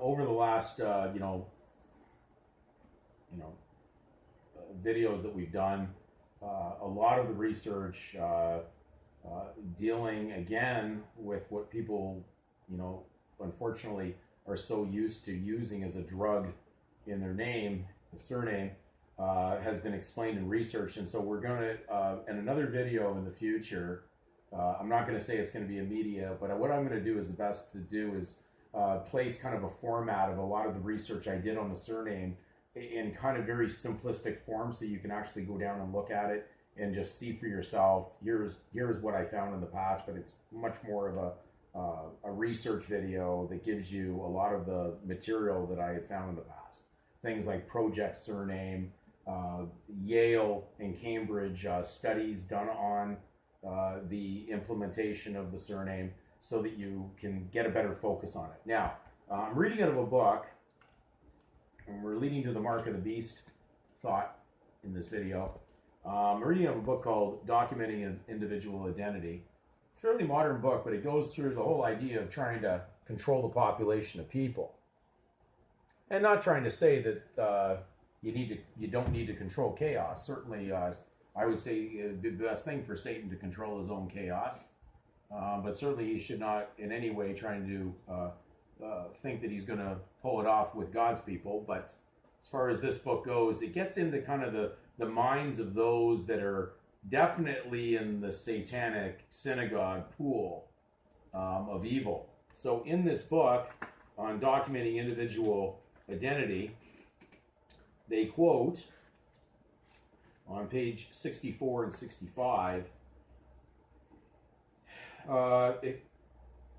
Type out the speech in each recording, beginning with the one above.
over the last, videos that we've done, a lot of the research dealing again with what people, unfortunately are so used to using as a drug in their name, the surname, has been explained and researched. And so we're going to, in another video in the future, I'm not going to say it's going to be immediate, but what I'm going to do is the best to do is place kind of a format of a lot of the research I did on the surname in kind of very simplistic form, so you can actually go down and look at it and just see for yourself. Here's what I found in the past, but it's much more of a research video that gives you a lot of the material that I had found in the past. Things like project surname, Yale and Cambridge studies done on the implementation of the surname, so that you can get a better focus on it. Now, I'm reading out of a book, and we're leading to the mark of the beast thought in this video. I'm reading out of a book called Documenting an Individual Identity. Fairly modern book, but it goes through the whole idea of trying to control the population of people. And not trying to say that you don't need to control chaos. Certainly, I would say it would be the best thing for Satan to control his own chaos. But certainly he should not in any way trying to think that he's going to pull it off with God's people. But as far as this book goes, it gets into kind of the minds of those that are definitely in the satanic synagogue pool of evil. So in this book on documenting individual identity, they quote on page 64 and 65, it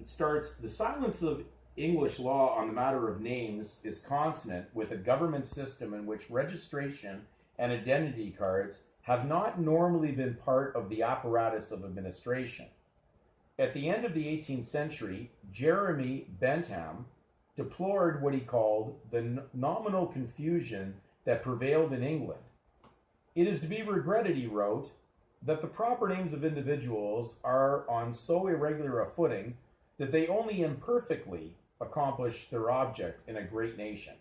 starts, "The silence of English law on the matter of names is consonant with a government system in which registration and identity cards have not normally been part of the apparatus of administration. At the end of the 18th century, Jeremy Bentham deplored what he called the nominal confusion that prevailed in England. It is to be regretted," he wrote, "that the proper names of individuals are on so irregular a footing that they only imperfectly accomplish their object in a great nation.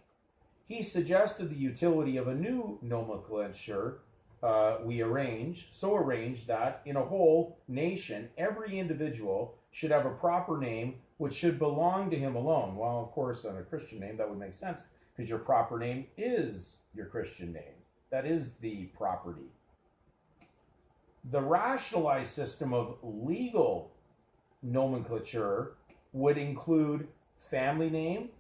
He suggested the utility of a new nomenclature so arranged that in a whole nation every individual should have a proper name which should belong to him alone." Well, of course, on a Christian name that would make sense, because your proper name is your Christian name. That is the property. The rationalized system of legal nomenclature would include family name,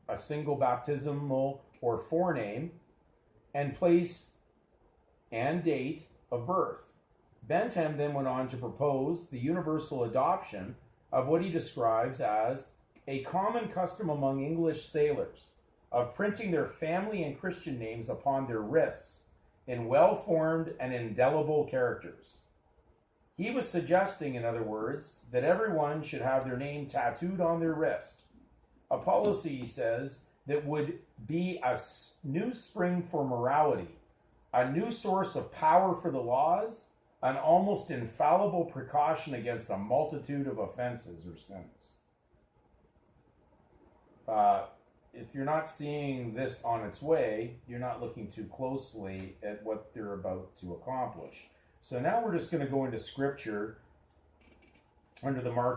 a single baptismal or forename, and place and date of birth. Bentham then went on to propose the universal adoption of what he describes as a common custom among English sailors of printing their family and Christian names upon their wrists in well-formed and indelible characters. He was suggesting, in other words, that everyone should have their name tattooed on their wrist. A policy, he says, that would be a new spring for morality, a new source of power for the laws, an almost infallible precaution against a multitude of offenses or sins. If you're not seeing this on its way, you're not looking too closely at what they're about to accomplish. So now we're just going to go into Scripture under the mark